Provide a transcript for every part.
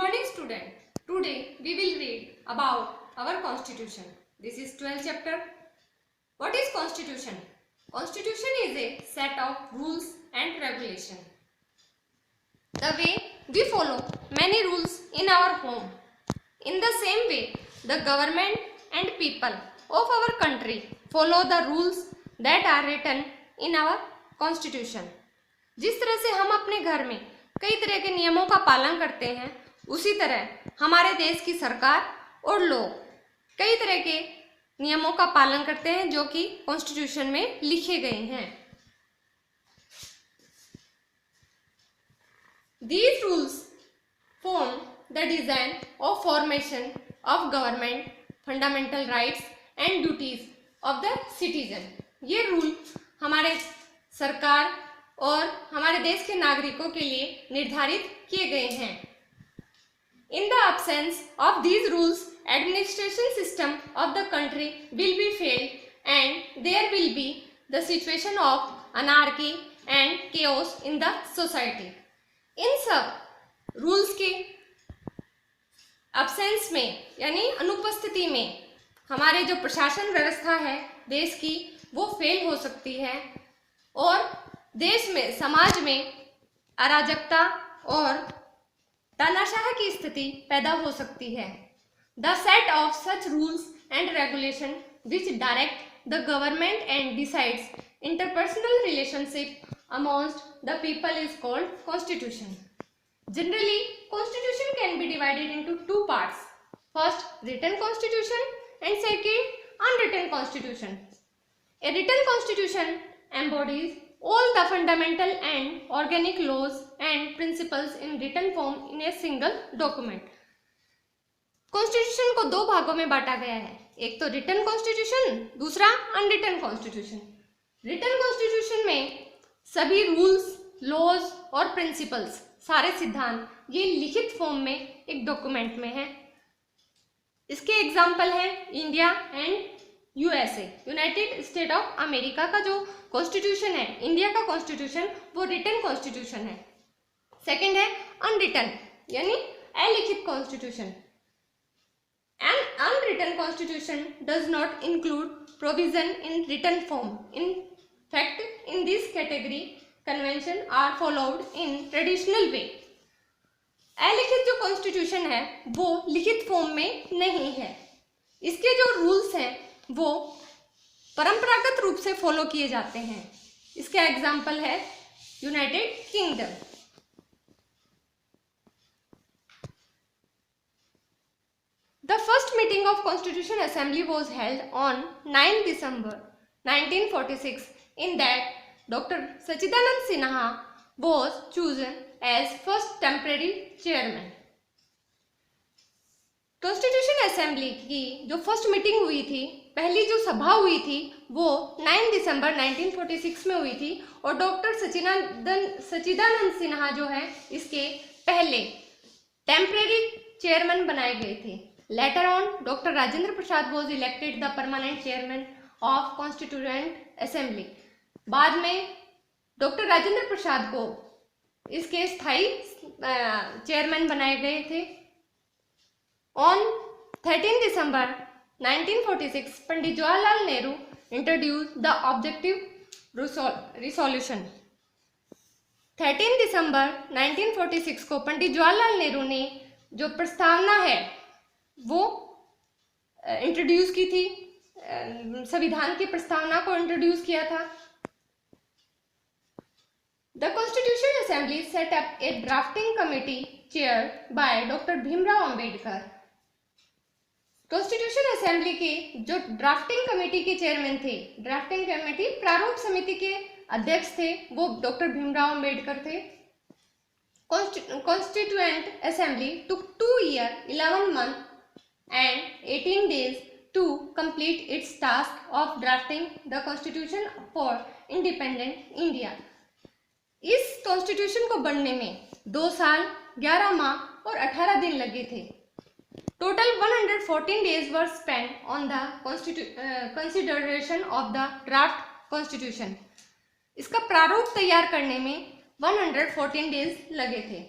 morning student. Today we will read about our constitution. This is 12th chapter. What is constitution? Constitution is a set of rules and regulation. The way we follow many rules in our home. In the same way, the government and people of our country follow the rules that are written in our constitution. जिस तरह से हम अपने घर में कई तरह के नियमों का पालन करते हैं, उसी तरह हमारे देश की सरकार और लोग कई तरह के नियमों का पालन करते हैं जो कि कॉन्स्टिट्यूशन में लिखे गए हैं। These rules form the design of formation of government, fundamental rights and duties of the citizen. ये रूल हमारे सरकार और हमारे देश के नागरिकों के लिए निर्धारित किए गए हैं। In the absence of these rules, administration system of the country will be failed and there will be the situation of anarchy and chaos in the society. इन सब रूल्स के absence में यानी अनुपस्थिति में हमारे जो प्रशासन व्यवस्था है देश की वो फेल हो सकती है और देश में समाज में अराजकता और तानाशाह की स्थिति पैदा हो सकती है। The set of such rules and regulation which direct the government and decides interpersonal relationship amongst the people is called constitution. Generally, constitution can be divided into two parts. First, written constitution and second, unwritten constitution. A written constitution embodies all the fundamental and organic laws and principles in written form in a single document. Constitution को दो भागों में बांटा गया है, एक तो written constitution, दूसरा अनरिटन कॉन्स्टिट्यूशन। रिटन कॉन्स्टिट्यूशन में सभी रूल्स, लॉज और प्रिंसिपल्स, सारे सिद्धांत ये लिखित फॉर्म में एक डॉक्यूमेंट में है। इसके एग्जाम्पल है India and USA, United state of America का जो कॉन्स्टिट्यूशन है, इंडिया का कॉन्स्टिट्यूशन, वो रिटन कॉन्स्टिट्यूशन है। सेकंड है अनरिटन यानी अलिखित constitution. An unwritten constitution does not include provision in written form. In fact, in this category, convention are followed in traditional way. अलिखित जो constitution है वो लिखित फॉर्म में नहीं है। इसके जो रूल्स हैं वो परंपरागत रूप से फॉलो किए जाते हैं। इसका एग्जाम्पल है United kingdom. The first meeting of Constitution Assembly was held on 9 December 1946. In that, Dr. Sachidanand Sinha was chosen as first temporary chairman. Constitution Assembly की जो फर्स्ट मीटिंग हुई थी, पहली जो सभा हुई थी वो 9 दिसंबर 1946 में हुई थी और डॉक्टर सचिदानंद सिन्हा जो है इसके पहले टेम्परेरी चेयरमैन बनाए गए थे। Later on, Dr. Rajendra Prasad was elected the permanent chairman of Constituent Assembly. बाद में डॉक्टर राजेंद्र प्रसाद को इसके स्थायी चेयरमैन बनाए गए थे। On 13 December 1946, Pandit Jawaharlal Nehru introduced the objective resolution. 13 दिसंबर 1946 को पंडित जवाहरलाल नेहरू ने जो प्रस्तावना है वो इंट्रोड्यूस की थी, संविधान की प्रस्तावना को इंट्रोड्यूस किया था। The constitution assembly set up A drafting committee chair by doctor Bhimrao Ambedkar. Constitution assembly के जो ड्राफ्टिंग कमेटी के चेयरमैन थे, ड्राफ्टिंग कमेटी प्रारूप समिति के अध्यक्ष थे, वो डॉक्टर भीमराव अंबेडकर थे। Constituent assembly took 2 years 11 months and 18 days to complete its task of drafting the constitution for independent India. इस कॉन्स्टिट्यूशन को बनने में 2 साल 11 माह और 18 दिन लगे थे। Total 114 days were spent on the consideration of the draft constitution. इसका प्रारूप तैयार करने में 114 days लगे थे।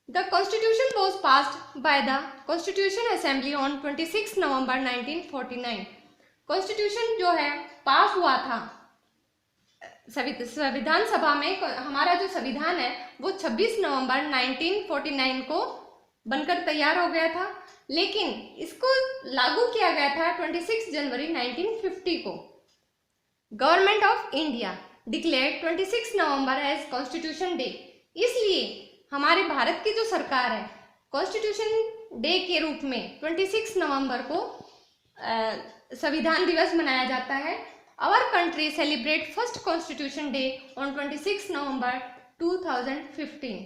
The constitution was passed by the constitution assembly on 26 November 1949। Constitution जो है पास हुआ था संविधान सभा में। हमारा जो संविधान है वो 26 नवंबर 1949 को बनकर तैयार हो गया था, लेकिन इसको लागू किया गया था 26 जनवरी 1950 को। Government of India declared 26 November as constitution day. इसलिए हमारे भारत की जो सरकार है कॉन्स्टिट्यूशन डे के रूप में 26 नवंबर को संविधान दिवस मनाया जाता है। Our country celebrate first Constitution Day on 26 November 2015।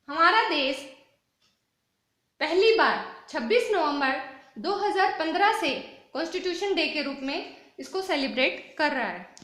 हमारा देश पहली बार 26 नवंबर 2015 से कॉन्स्टिट्यूशन डे के रूप में इसको सेलिब्रेट कर रहा है।